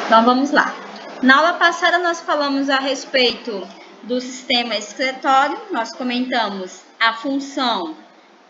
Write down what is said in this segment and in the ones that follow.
Então, vamos lá. Na aula passada, nós falamos a respeito do sistema excretório. Nós comentamos a função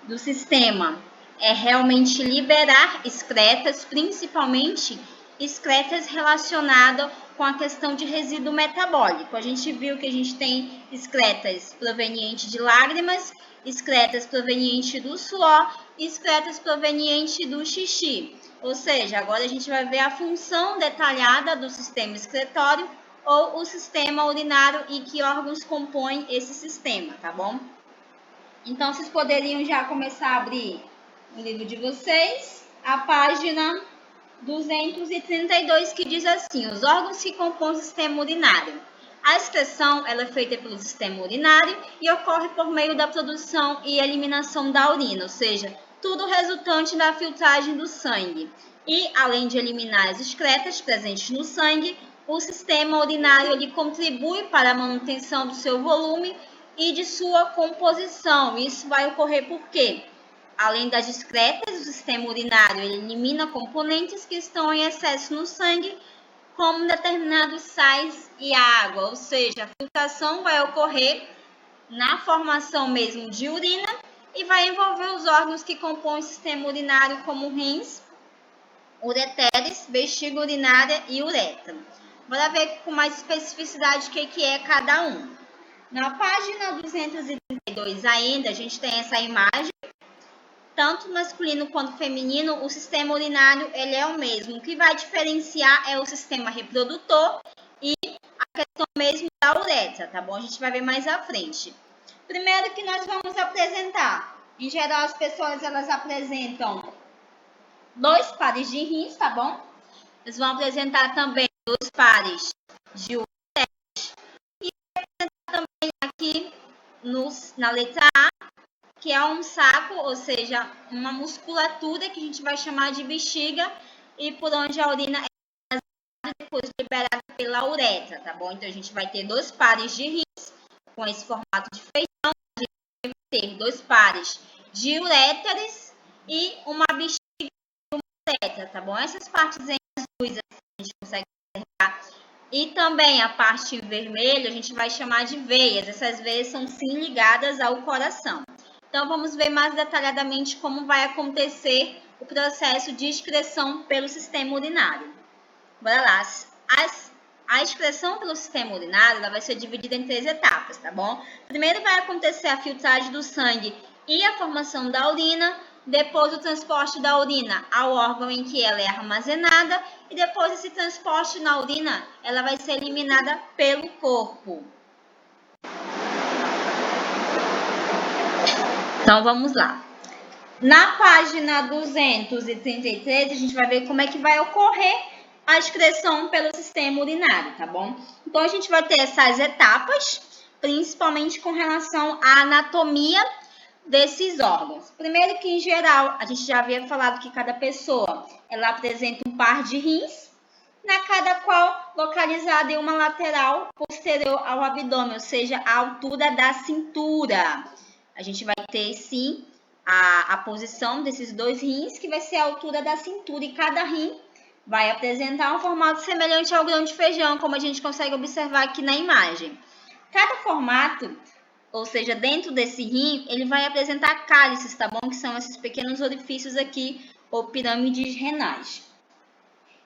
do sistema é realmente liberar excretas, principalmente excretas relacionadas com a questão de resíduo metabólico. A gente viu que a gente tem excretas provenientes de lágrimas, excretas provenientes do suor e excretas provenientes do xixi. Ou seja, agora a gente vai ver a função detalhada do sistema excretório ou o sistema urinário e que órgãos compõem esse sistema, tá bom? Então, vocês poderiam já começar a abrir o livro de vocês, a página 232, que diz assim: os órgãos que compõem o sistema urinário. A excreção ela é feita pelo sistema urinário e ocorre por meio da produção e eliminação da urina, ou seja, tudo resultante da filtragem do sangue. E, além de eliminar as excretas presentes no sangue, o sistema urinário ele contribui para a manutenção do seu volume e de sua composição. Isso vai ocorrer porque, além das excretas, o sistema urinário ele elimina componentes que estão em excesso no sangue, como determinados sais e água, ou seja, a filtração vai ocorrer na formação mesmo de urina e vai envolver os órgãos que compõem o sistema urinário, como rins, ureteres, bexiga urinária e uretra. Bora ver com mais especificidade o que é cada um. Na página 232 ainda, a gente tem essa imagem, tanto masculino quanto feminino, o sistema urinário ele é o mesmo. O que vai diferenciar é o sistema reprodutor e a questão mesmo da uretra, tá bom? A gente vai ver mais à frente. Primeiro que nós vamos apresentar, em geral as pessoas elas apresentam 2 pares de rins, tá bom? Eles vão apresentar também 2 pares de ureteres e apresentar também aqui na letra A, que é um saco, ou seja, uma musculatura que a gente vai chamar de bexiga e por onde a urina é depois liberada pela uretra, tá bom? Então, a gente vai ter 2 pares de rins com esse formato de feijão, a gente vai ter 2 pares de uréteres e uma bexiga e uma uretra, tá bom? Essas partes azuis a gente consegue observar. E também a parte vermelha a gente vai chamar de veias. Essas veias são sim ligadas ao coração. Então, vamos ver mais detalhadamente como vai acontecer o processo de excreção pelo sistema urinário. Bora lá. A excreção pelo sistema urinário ela vai ser dividida em 3 etapas, tá bom? Primeiro vai acontecer a filtragem do sangue e a formação da urina, depois o transporte da urina ao órgão em que ela é armazenada e depois esse transporte na urina ela vai ser eliminada pelo corpo. Então, vamos lá. Na página 233, a gente vai ver como é que vai ocorrer a excreção pelo sistema urinário, tá bom? Então, a gente vai ter essas etapas, principalmente com relação à anatomia desses órgãos. Primeiro que, em geral, a gente já havia falado que cada pessoa, ela apresenta um par de rins, na cada qual localizada em uma lateral posterior ao abdômen, ou seja, a altura da cintura. A gente vai ter, sim, a posição desses 2 rins, que vai ser a altura da cintura, e cada rim vai apresentar um formato semelhante ao grão de feijão, como a gente consegue observar aqui na imagem. Cada formato, ou seja, dentro desse rim, ele vai apresentar cálices, tá bom? Que são esses pequenos orifícios aqui, ou pirâmides renais.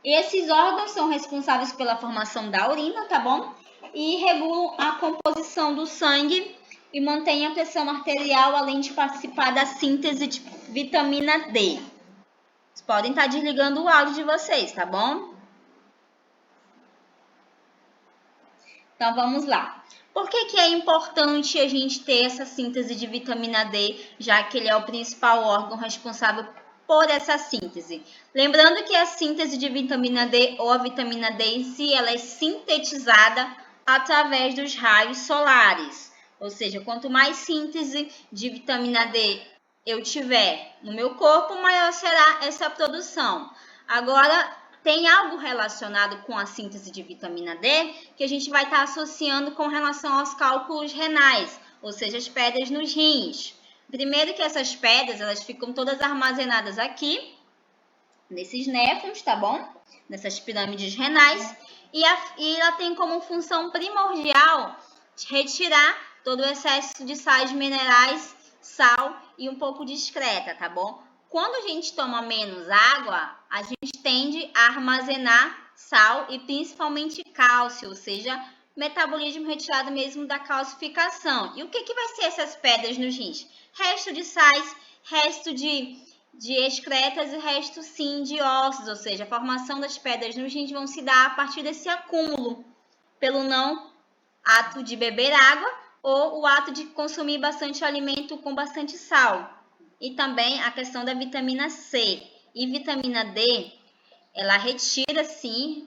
E esses órgãos são responsáveis pela formação da urina, tá bom? E regulam a composição do sangue e mantém a pressão arterial, além de participar da síntese de vitamina D. Vocês podem estar desligando o áudio de vocês, tá bom? Então, vamos lá. Por que é importante a gente ter essa síntese de vitamina D, já que ele é o principal órgão responsável por essa síntese? Lembrando que a síntese de vitamina D, ou a vitamina D em si, ela é sintetizada através dos raios solares. Ou seja, quanto mais síntese de vitamina D eu tiver no meu corpo, maior será essa produção. Agora, tem algo relacionado com a síntese de vitamina D que a gente vai estar associando com relação aos cálculos renais, ou seja, as pedras nos rins. Primeiro que essas pedras, elas ficam todas armazenadas aqui, nesses néfrons, tá bom? Nessas pirâmides renais. E ela tem como função primordial retirar todo o excesso de sais minerais, sal e um pouco de excreta, tá bom? Quando a gente toma menos água, a gente tende a armazenar sal e principalmente cálcio, ou seja, metabolismo retirado mesmo da calcificação. E o que vai ser essas pedras nos rins? Resto de sais, resto de excretas e resto sim de ossos, ou seja, a formação das pedras nos rins vão se dar a partir desse acúmulo, pelo não ato de beber água ou o ato de consumir bastante alimento com bastante sal. E também a questão da vitamina C e vitamina D, ela retira sim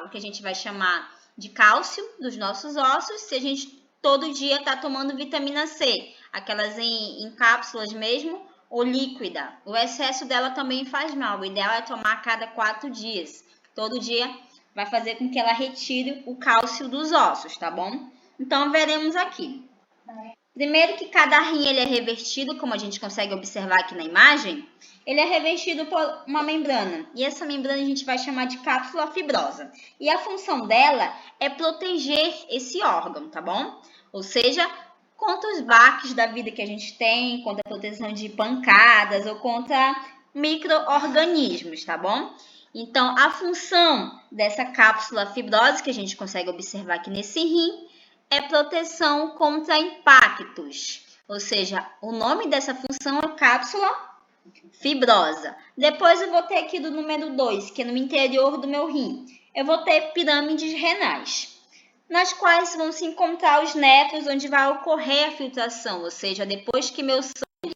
o que a gente vai chamar de cálcio dos nossos ossos, se a gente todo dia está tomando vitamina C, aquelas em cápsulas mesmo, ou líquida. O excesso dela também faz mal, o ideal é tomar a cada 4 dias. Todo dia vai fazer com que ela retire o cálcio dos ossos, tá bom? Então, veremos aqui. Primeiro que cada rim ele é revertido, como a gente consegue observar aqui na imagem, ele é revestido por uma membrana. E essa membrana a gente vai chamar de cápsula fibrosa. E a função dela é proteger esse órgão, tá bom? Ou seja, contra os baques da vida que a gente tem, contra a proteção de pancadas ou contra micro-organismos, tá bom? Então, a função dessa cápsula fibrosa que a gente consegue observar aqui nesse rim é proteção contra impactos, ou seja, o nome dessa função é cápsula fibrosa. Depois eu vou ter aqui do número 2, que é no interior do meu rim. Eu vou ter pirâmides renais, nas quais vão se encontrar os néfrons, onde vai ocorrer a filtração, ou seja, depois que meu sangue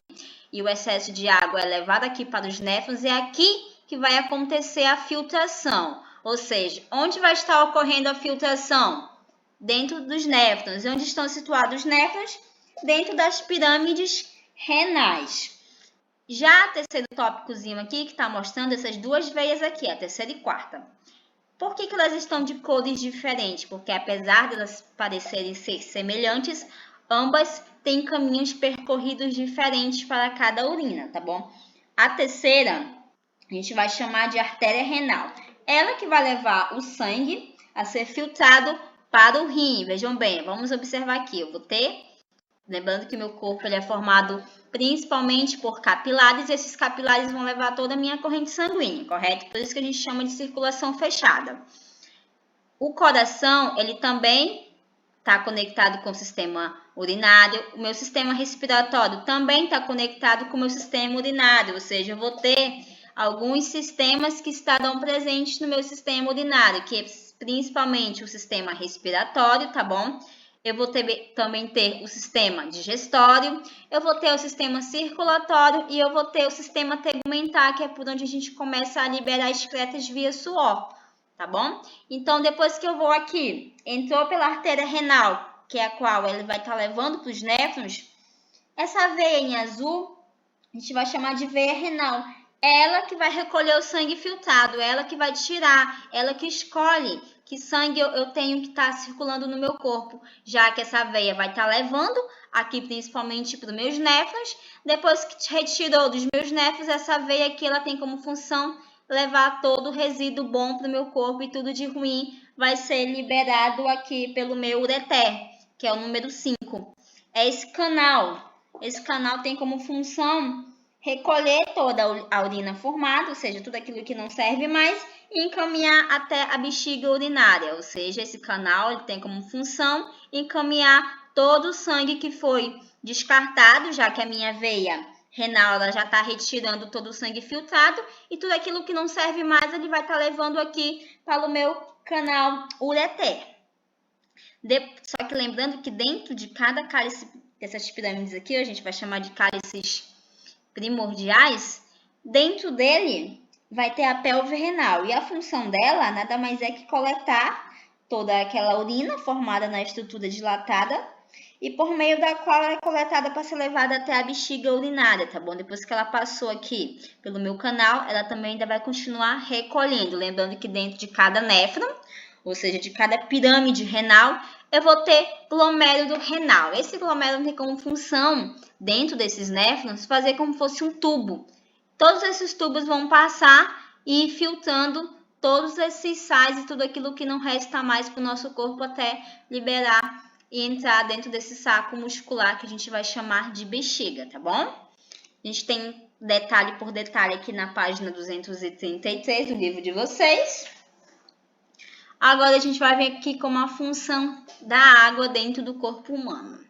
e o excesso de água é levado aqui para os néfrons, é aqui que vai acontecer a filtração. Ou seja, onde vai estar ocorrendo a filtração? Dentro dos néfrons. E onde estão situados os néfrons? Dentro das pirâmides renais. Já o terceiro tópicozinho aqui, que está mostrando essas duas veias aqui, a terceira e quarta. Por que elas estão de cores diferentes? Porque apesar de elas parecerem ser semelhantes, ambas têm caminhos percorridos diferentes para cada urina, tá bom? A terceira, a gente vai chamar de artéria renal. Ela que vai levar o sangue a ser filtrado para o rim. Vejam bem, vamos observar aqui. Eu vou ter, lembrando que meu corpo ele é formado principalmente por capilares, e esses capilares vão levar toda a minha corrente sanguínea, correto? Por isso que a gente chama de circulação fechada. O coração, ele também está conectado com o sistema urinário. O meu sistema respiratório também está conectado com o meu sistema urinário, ou seja, eu vou ter alguns sistemas que estarão presentes no meu sistema urinário, que é principalmente o sistema respiratório, tá bom? Eu vou também ter o sistema digestório, eu vou ter o sistema circulatório e eu vou ter o sistema tegumentar, que é por onde a gente começa a liberar excretas via suor, tá bom? Então, depois que eu vou aqui, entrou pela artéria renal, que é a qual ele vai estar levando para os néfrons, essa veia em azul, a gente vai chamar de veia renal. É ela que vai recolher o sangue filtrado, ela que vai tirar, ela que escolhe que sangue eu tenho que estar circulando no meu corpo, já que essa veia vai estar levando aqui principalmente para os meus néfrons. Depois que retirou dos meus néfrons, essa veia aqui ela tem como função levar todo o resíduo bom para o meu corpo e tudo de ruim vai ser liberado aqui pelo meu ureter, que é o número 5. É esse canal. Esse canal tem como função recolher toda a urina formada, ou seja, tudo aquilo que não serve mais, e encaminhar até a bexiga urinária, ou seja, esse canal ele tem como função encaminhar todo o sangue que foi descartado, já que a minha veia renal ela já está retirando todo o sangue filtrado, e tudo aquilo que não serve mais ele vai estar levando aqui para o meu canal ureter. Só que lembrando que dentro de cada cálice dessas pirâmides aqui, a gente vai chamar de cálices primordiais, dentro dele vai ter a pelve renal. E a função dela nada mais é que coletar toda aquela urina formada na estrutura dilatada e por meio da qual ela é coletada para ser levada até a bexiga urinária, tá bom? Depois que ela passou aqui pelo meu canal, ela também ainda vai continuar recolhendo. Lembrando que dentro de cada néfron, ou seja, de cada pirâmide renal, eu vou ter glomérulo renal. Esse glomérulo tem como função, dentro desses néfrons, fazer como se fosse um tubo. Todos esses tubos vão passar e ir filtrando todos esses sais e tudo aquilo que não resta mais para o nosso corpo até liberar e entrar dentro desse saco muscular que a gente vai chamar de bexiga, tá bom? A gente tem detalhe por detalhe aqui na página 233 do livro de vocês. Agora a gente vai ver aqui como a função da água dentro do corpo humano.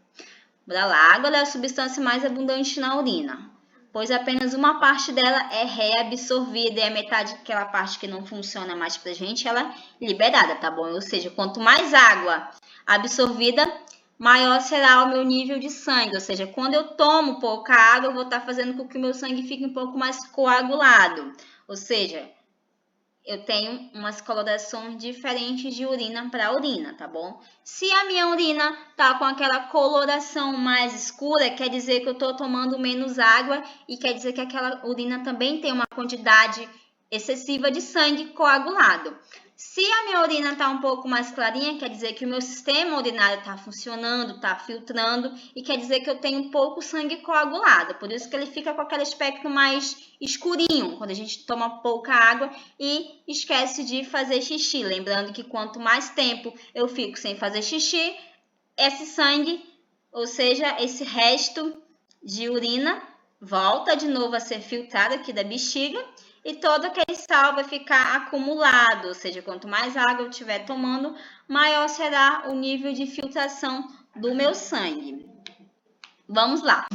Bora lá, a água é a substância mais abundante na urina, pois apenas uma parte dela é reabsorvida e a metade daquela parte que não funciona mais pra gente, ela é liberada, tá bom? Ou seja, quanto mais água absorvida, maior será o meu nível de sangue. Ou seja, quando eu tomo pouca água, eu vou estar fazendo com que o meu sangue fique um pouco mais coagulado. Ou seja, eu tenho umas colorações diferentes de urina para urina, tá bom? Se a minha urina tá com aquela coloração mais escura, quer dizer que eu tô tomando menos água e quer dizer que aquela urina também tem uma quantidade excessiva de sangue coagulado. Se a minha urina está um pouco mais clarinha, quer dizer que o meu sistema urinário está funcionando, está filtrando e quer dizer que eu tenho pouco sangue coagulado. Por isso que ele fica com aquele aspecto mais escurinho, quando a gente toma pouca água e esquece de fazer xixi. Lembrando que quanto mais tempo eu fico sem fazer xixi, esse sangue, ou seja, esse resto de urina, volta de novo a ser filtrado aqui da bexiga e todo aquele sal vai ficar acumulado, ou seja, quanto mais água eu estiver tomando, maior será o nível de filtração do meu sangue. Vamos lá.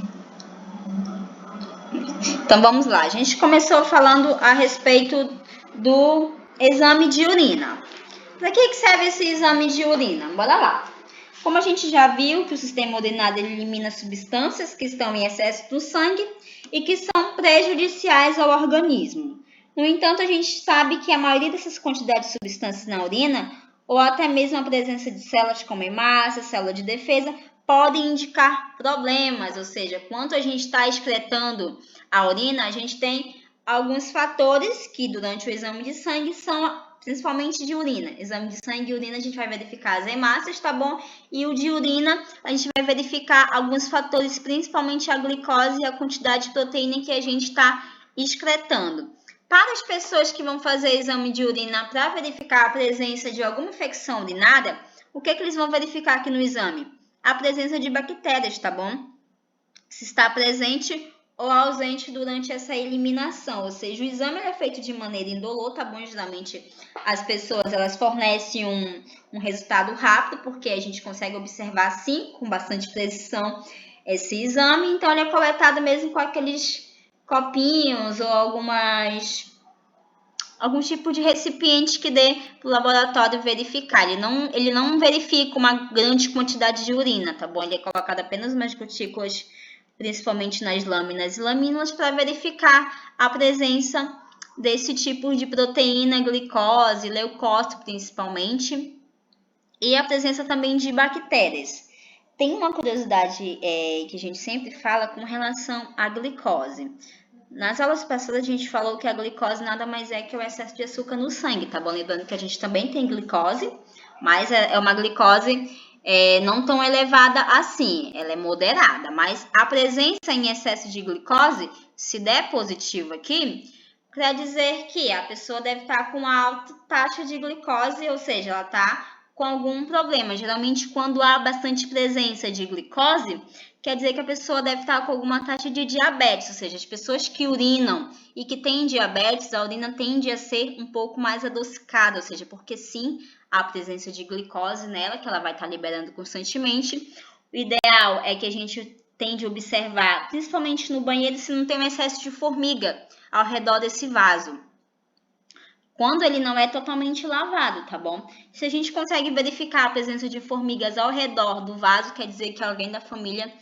Então, vamos lá. A gente começou falando a respeito do exame de urina. Para que serve esse exame de urina? Bora lá. Como a gente já viu que o sistema urinário elimina substâncias que estão em excesso do sangue e que são prejudiciais ao organismo. No entanto, a gente sabe que a maioria dessas quantidades de substâncias na urina, ou até mesmo a presença de células como hemácia, célula de defesa, podem indicar problemas, ou seja, quando a gente está excretando a urina, a gente tem alguns fatores que durante o exame de sangue são principalmente de urina. Exame de sangue e urina a gente vai verificar as hemácias, tá bom? E o de urina a gente vai verificar alguns fatores, principalmente a glicose e a quantidade de proteína que a gente está excretando. Para as pessoas que vão fazer exame de urina para verificar a presença de alguma infecção urinária, o que eles vão verificar aqui no exame? A presença de bactérias, tá bom? Se está presente ou ausente durante essa eliminação, ou seja, o exame é feito de maneira indolor, tá bom? Geralmente as pessoas elas fornecem um resultado rápido, porque a gente consegue observar sim, com bastante precisão, esse exame, então ele é coletado mesmo com aqueles copinhos ou algum tipo de recipiente que dê para o laboratório verificar. Ele não verifica uma grande quantidade de urina, tá bom? Ele é colocado apenas umas gotículas, principalmente nas lâminas e lamínulas, para verificar a presença desse tipo de proteína, glicose, leucócito principalmente, e a presença também de bactérias. Tem uma curiosidade que a gente sempre fala com relação à glicose. Nas aulas passadas a gente falou que a glicose nada mais é que o excesso de açúcar no sangue, tá bom? Lembrando que a gente também tem glicose, mas é uma glicose não tão elevada assim, ela é moderada. Mas a presença em excesso de glicose, se der positivo aqui, quer dizer que a pessoa deve estar com alta taxa de glicose, ou seja, ela está com algum problema. Geralmente, quando há bastante presença de glicose, quer dizer que a pessoa deve estar com alguma taxa de diabetes, ou seja, as pessoas que urinam e que têm diabetes, a urina tende a ser um pouco mais adocicada, ou seja, porque sim, há presença de glicose nela, que ela vai estar liberando constantemente. O ideal é que a gente tende a observar, principalmente no banheiro, se não tem um excesso de formiga ao redor desse vaso, quando ele não é totalmente lavado, tá bom? Se a gente consegue verificar a presença de formigas ao redor do vaso, quer dizer que alguém da família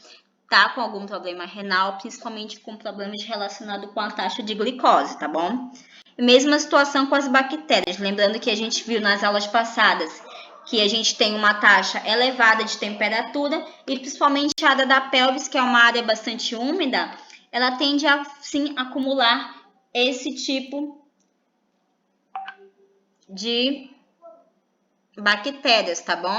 tá com algum problema renal, principalmente com problemas relacionados com a taxa de glicose, tá bom? E mesma situação com as bactérias, lembrando que a gente viu nas aulas passadas que a gente tem uma taxa elevada de temperatura e principalmente a área da pelvis, que é uma área bastante úmida, ela tende a sim acumular esse tipo de bactérias, tá bom?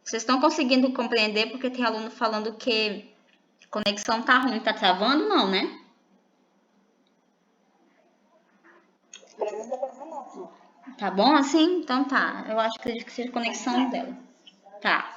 Vocês estão conseguindo compreender? Porque tem aluno falando que a conexão tá ruim, tá travando? Não, né? Tá bom assim? Então tá. Eu acho que seja a conexão dela. Tá.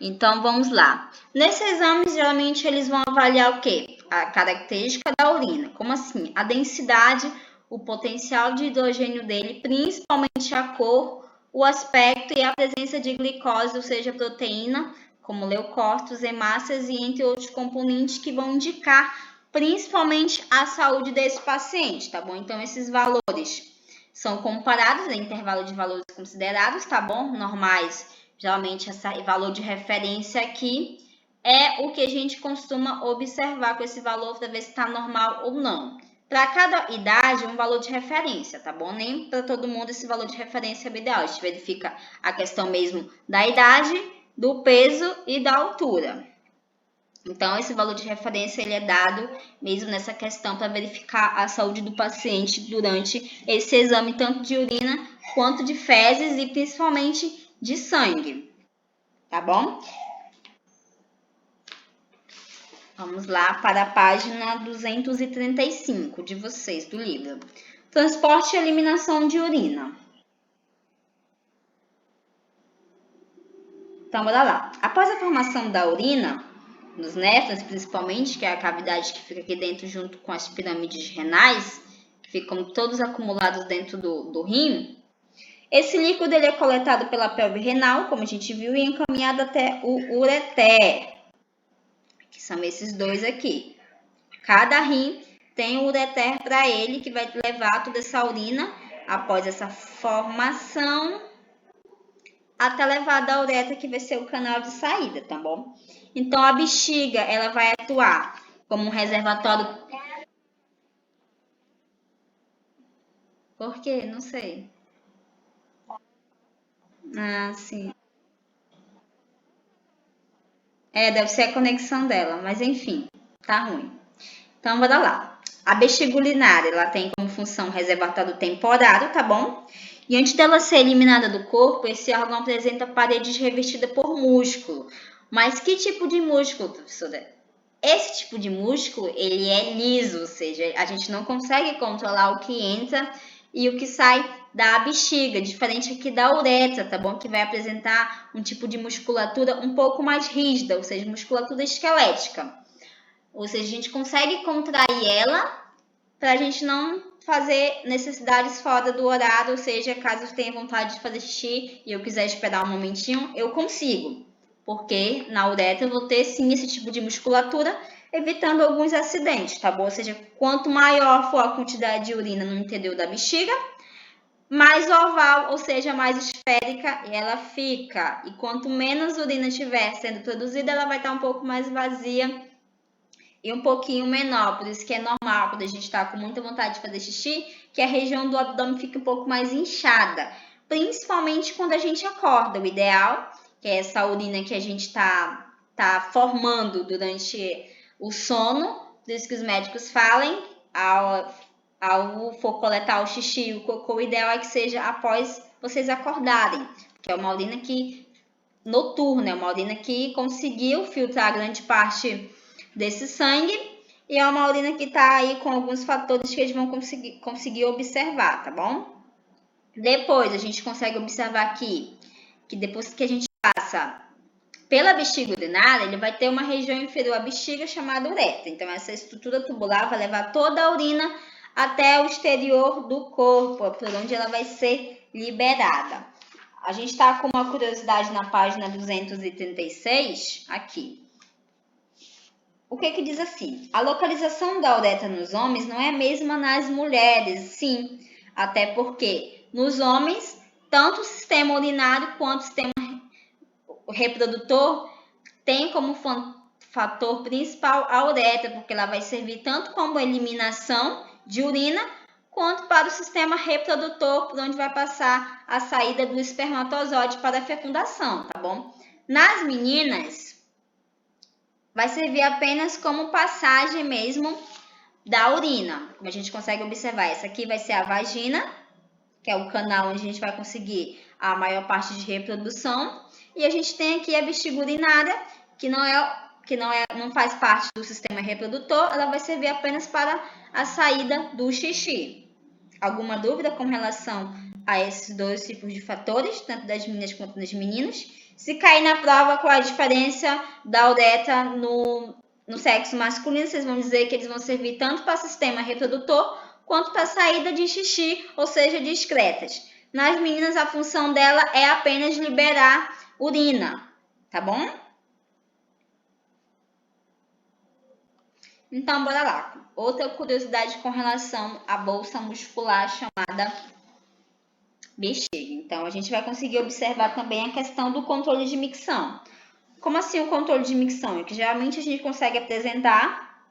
Então vamos lá. Nesse exame, geralmente eles vão avaliar o quê? A característica da urina. Como assim? A densidade, o potencial de hidrogênio dele, principalmente a cor, o aspecto e a presença de glicose, ou seja, proteína, como leucócitos, hemácias e entre outros componentes que vão indicar principalmente a saúde desse paciente, tá bom? Então esses valores são comparados em intervalo de valores considerados, tá bom? Normais. Geralmente, esse valor de referência aqui é o que a gente costuma observar com esse valor para ver se está normal ou não. Para cada idade, um valor de referência, tá bom? Nem para todo mundo esse valor de referência é ideal. A gente verifica a questão mesmo da idade, do peso e da altura. Então, esse valor de referência ele é dado mesmo nessa questão para verificar a saúde do paciente durante esse exame, tanto de urina quanto de fezes e principalmente de sangue, tá bom? Vamos lá para a página 235 de vocês, do livro. Transporte e eliminação de urina. Então, bora lá. Após a formação da urina, nos néfrons principalmente, que é a cavidade que fica aqui dentro junto com as pirâmides renais, que ficam todos acumulados dentro do rim, esse líquido ele é coletado pela pelve renal, como a gente viu, e encaminhado até o ureter, que são esses dois aqui. Cada rim tem um ureter para ele, que vai levar toda essa urina, após essa formação, até levar da uretra, que vai ser o canal de saída, tá bom? Então, a bexiga, ela vai atuar como um reservatório. Por quê? Não sei. Ah, sim. Deve ser a conexão dela, mas enfim, tá ruim. Então, bora lá. A bexiga urinária, ela tem como função reservatório temporário, tá bom? E antes dela ser eliminada do corpo, esse órgão apresenta paredes revestidas por músculo. Mas que tipo de músculo, professora? Esse tipo de músculo, ele é liso, ou seja, a gente não consegue controlar o que entra e o que sai da bexiga, diferente aqui da uretra, tá bom? Que vai apresentar um tipo de musculatura um pouco mais rígida, ou seja, musculatura esquelética. Ou seja, a gente consegue contrair ela para a gente não fazer necessidades fora do horário, ou seja, caso eu tenha vontade de fazer xixi e eu quiser esperar um momentinho, eu consigo. Porque na uretra eu vou ter sim esse tipo de musculatura, evitando alguns acidentes, tá bom? Ou seja, quanto maior for a quantidade de urina no interior da bexiga, mais oval, ou seja, mais esférica ela fica. E quanto menos urina estiver sendo produzida, ela vai estar um pouco mais vazia e um pouquinho menor. Por isso que é normal, quando a gente está com muita vontade de fazer xixi, que a região do abdômen fica um pouco mais inchada. Principalmente quando a gente acorda. O ideal, que é essa urina que a gente tá formando durante o sono, por isso que os médicos falam, ao for coletar o xixi e o cocô, o ideal é que seja após vocês acordarem, que é uma urina que noturna, é uma urina que conseguiu filtrar grande parte desse sangue e é uma urina que está aí com alguns fatores que eles vão conseguir observar, tá bom? Depois a gente consegue observar aqui que depois que a gente passa pela bexiga urinária, ele vai ter uma região inferior à bexiga chamada uretra. Então essa estrutura tubular vai levar toda a urina até o exterior do corpo, por onde ela vai ser liberada. A gente está com uma curiosidade na página 236, aqui. O que diz assim? A localização da uretra nos homens não é a mesma nas mulheres, sim. Até porque nos homens, tanto o sistema urinário quanto o sistema reprodutor tem como fator principal a uretra, porque ela vai servir tanto como eliminação de urina, quanto para o sistema reprodutor, por onde vai passar a saída do espermatozoide para a fecundação, tá bom? Nas meninas, vai servir apenas como passagem mesmo da urina. Como a gente consegue observar, essa aqui vai ser a vagina, que é o canal onde a gente vai conseguir a maior parte de reprodução. E a gente tem aqui a bexiga urinária, que não faz parte do sistema reprodutor, ela vai servir apenas para a saída do xixi. alguma dúvida com relação a esses dois tipos de fatores, tanto das meninas quanto dos meninos? Se cair na prova, qual é a diferença da uretra no sexo masculino? Vocês vão dizer que eles vão servir tanto para o sistema reprodutor quanto para a saída de xixi, ou seja, de excretas. Nas meninas, a função dela é apenas liberar urina, tá bom? Então, bora lá. Outra curiosidade com relação à bolsa muscular chamada bexiga. Então, a gente vai conseguir observar também a questão do controle de micção. Como assim o controle de micção? É que geralmente a gente consegue apresentar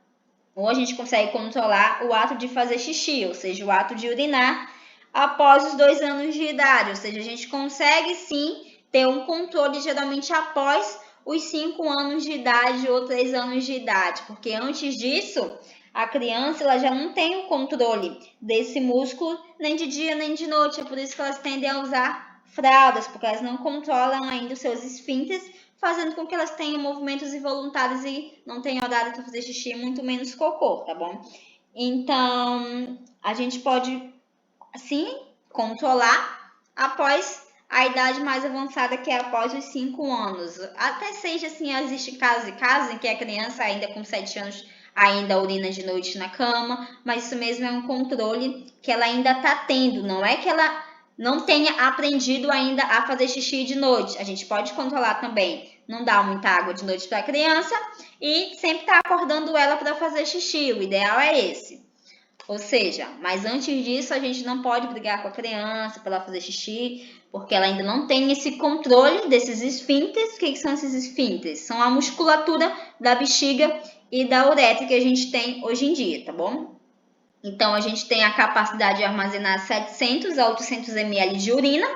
ou a gente consegue controlar o ato de fazer xixi, ou seja, o ato de urinar após os 2 anos de idade. Ou seja, a gente consegue sim ter um controle geralmente após os 5 anos de idade ou 3 anos de idade, porque antes disso a criança ela já não tem o controle desse músculo nem de dia nem de noite. É por isso que elas tendem a usar fraldas, porque elas não controlam ainda os seus esfíncteres, fazendo com que elas tenham movimentos involuntários e não tenham horário para fazer xixi, muito menos cocô, tá bom? Então, a gente pode, sim, controlar após a idade mais avançada, que é após os 5 anos. Até 6, assim, existe casos e casos em que a criança ainda com 7 anos ainda urina de noite na cama, mas isso mesmo é um controle que ela ainda está tendo, não é que ela não tenha aprendido ainda a fazer xixi de noite. A gente pode controlar também, não dar muita água de noite para a criança e sempre estar acordando ela para fazer xixi. O ideal é esse. Ou seja, mas antes disso a gente não pode brigar com a criança para ela fazer xixi, porque ela ainda não tem esse controle desses esfíncteres. O que são esses esfíncteres? São a musculatura da bexiga e da uretra que a gente tem hoje em dia, tá bom? Então, a gente tem a capacidade de armazenar 700 a 800 ml de urina.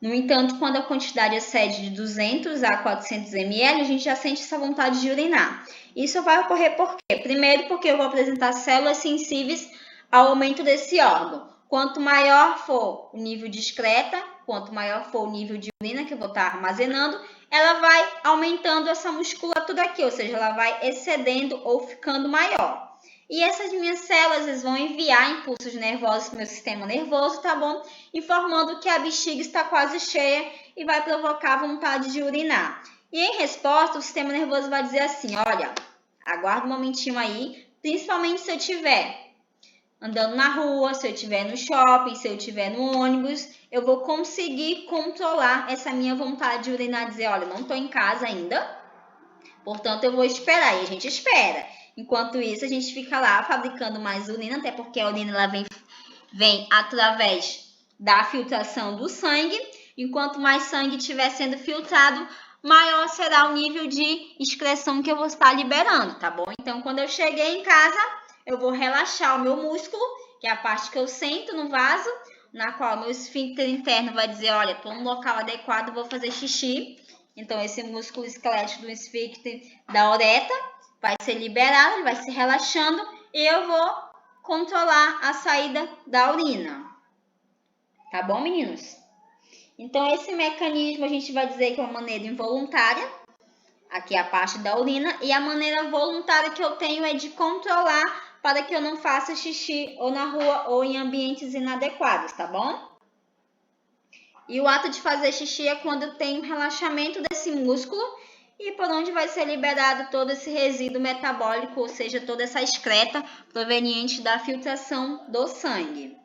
No entanto, quando a quantidade excede de 200 a 400 ml, a gente já sente essa vontade de urinar. Isso vai ocorrer por quê? Primeiro, porque eu vou apresentar células sensíveis ao aumento desse órgão. Quanto maior for o nível de excreta, quanto maior for o nível de urina que eu vou estar armazenando, ela vai aumentando essa musculatura aqui, ou seja, ela vai excedendo ou ficando maior. E essas minhas células vão enviar impulsos nervosos para o meu sistema nervoso, tá bom? Informando que a bexiga está quase cheia e vai provocar vontade de urinar. E em resposta, o sistema nervoso vai dizer assim, olha, aguarda um momentinho aí, principalmente se eu estiver andando na rua, se eu estiver no shopping, se eu estiver no ônibus, eu vou conseguir controlar essa minha vontade de urinar, dizer, olha, não estou em casa ainda, portanto eu vou esperar. E a gente espera. Enquanto isso, a gente fica lá fabricando mais urina, até porque a urina ela vem através da filtração do sangue. Enquanto mais sangue estiver sendo filtrado, maior será o nível de excreção que eu vou estar liberando, tá bom? Então, quando eu cheguei em casa, eu vou relaxar o meu músculo, que é a parte que eu sento no vaso, na qual o meu esfíncter interno vai dizer, olha, estou no local adequado, vou fazer xixi. Então, esse músculo esquelético do esfíncter da uretra vai ser liberado, ele vai se relaxando e eu vou controlar a saída da urina. Tá bom, meninos? Então, esse mecanismo a gente vai dizer que é uma maneira involuntária, aqui é a parte da urina, e a maneira voluntária que eu tenho é de controlar para que eu não faça xixi ou na rua ou em ambientes inadequados, tá bom? E o ato de fazer xixi é quando eu tenho relaxamento desse músculo e por onde vai ser liberado todo esse resíduo metabólico, ou seja, toda essa excreta proveniente da filtração do sangue.